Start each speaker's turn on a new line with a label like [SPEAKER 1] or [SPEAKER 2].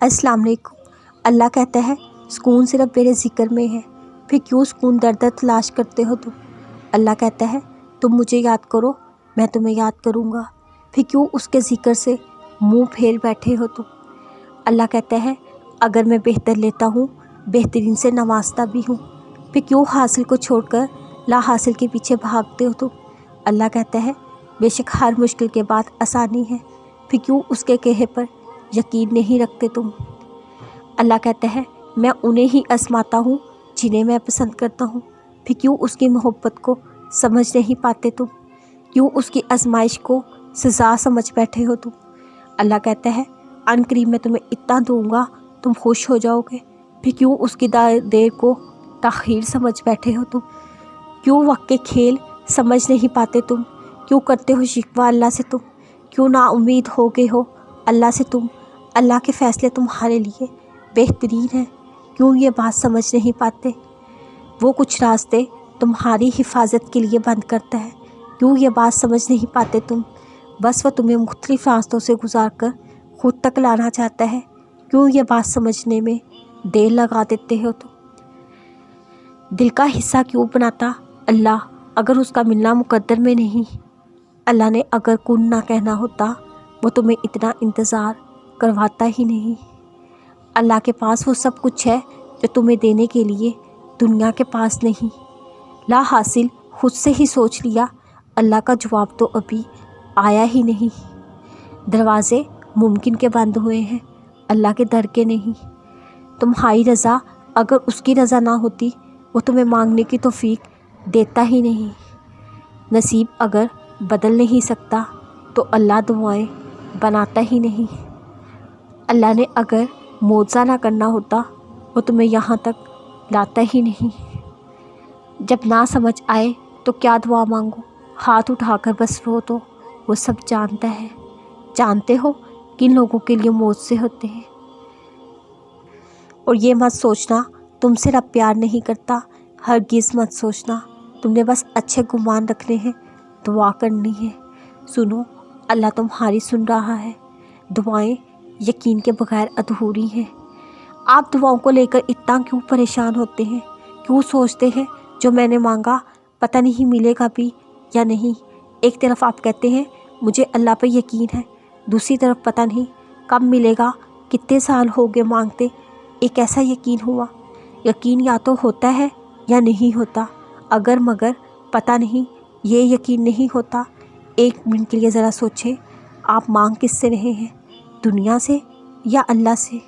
[SPEAKER 1] अस्सलाम वालेकुम। अल्लाह कहता है सुकून सिर्फ मेरे ज़िक्र में है, फिर क्यों सुकून दर दर तलाश करते हो तुम। अल्लाह कहता है तुम मुझे याद करो, मैं तुम्हें याद करूँगा, फिर क्यों उसके ज़िक्र से मुंह फेर बैठे हो तुम। अल्लाह कहता है अगर मैं बेहतर लेता हूँ, बेहतरीन से नवाजता भी हूँ, फिर क्यों हासिल को छोड़कर ला हासिल के पीछे भागते हो तुम। अल्लाह कहता है बेशक हर मुश्किल के बाद आसानी है, फिर क्यों उसके कहे पर यकीन नहीं रखते तुम। अल्लाह कहता है मैं उन्हें ही आजमाता हूँ जिन्हें मैं पसंद करता हूँ, फिर क्यों उसकी मोहब्बत को समझ नहीं पाते तुम। क्यों उसकी आजमाइश को सज़ा समझ बैठे हो तुम। अल्लाह कहता है अनकरीब मैं तुम्हें इतना दूंगा तुम खुश हो जाओगे, फिर क्यों उसकी देर को ताख़ीर समझ बैठे हो तुम। क्यों वक्त के खेल समझ नहीं पाते तुम। क्यों करते हो शिकवा अल्लाह से तुम। क्यों ना उम्मीद हो गए हो अल्लाह से तुम। अल्लाह के फ़ैसले तुम्हारे लिए बेहतरीन हैं, क्यों ये बात समझ नहीं पाते। वो कुछ रास्ते तुम्हारी हिफाजत के लिए बंद करता है, क्यों ये बात समझ नहीं पाते तुम। बस वो तुम्हें मुख्तलिफ़ रास्तों से गुजार कर ख़ुद तक लाना चाहता है, क्यों ये बात समझने में देर लगा देते हो तुम। दिल का हिस्सा क्यों बनाता अल्लाह अगर उसका मिलना मुकद्दर में नहीं। अल्लाह ने अगर कुन ना कहना होता वो तुम्हें इतना इंतज़ार करवाता ही नहीं। अल्लाह के पास वो सब कुछ है जो तुम्हें देने के लिए दुनिया के पास नहीं। ला हासिल खुद से ही सोच लिया, अल्लाह का जवाब तो अभी आया ही नहीं। दरवाज़े मुमकिन के बंद हुए हैं, अल्लाह के दर के नहीं। तुम्हारी रज़ा अगर उसकी रज़ा ना होती वो तुम्हें मांगने की तौफीक देता ही नहीं। नसीब अगर बदल नहीं सकता तो अल्लाह दुआएं बनाता ही नहीं। अल्लाह ने अगर मौज़ा ना करना होता वो तुम्हें यहाँ तक लाता ही नहीं। जब ना समझ आए तो क्या दुआ मांगो, हाथ उठाकर बस रो तो वो सब जानता है। जानते हो किन लोगों के लिए मौज़े होते हैं। और ये मत सोचना तुमसे रब प्यार नहीं करता, हरगिज़ मत सोचना। तुमने बस अच्छे गुमान रखने हैं, दुआ करनी है। सुनो अल्लाह तुम्हारी सुन रहा है। दुआएं यकीन के बगैर अधूरी हैं। आप दुआओं को लेकर इतना क्यों परेशान होते हैं। क्यों सोचते हैं जो मैंने मांगा पता नहीं मिलेगा भी या नहीं। एक तरफ आप कहते हैं मुझे अल्लाह पर यकीन है, दूसरी तरफ पता नहीं कब मिलेगा, कितने साल हो गए मांगते। एक ऐसा यकीन हुआ। यकीन या तो होता है या नहीं होता, अगर मगर पता नहीं, ये यकीन नहीं होता। एक मिनट के लिए ज़रा सोचें, आप मांग किससे रहे हैं, दुनिया से या अल्लाह से।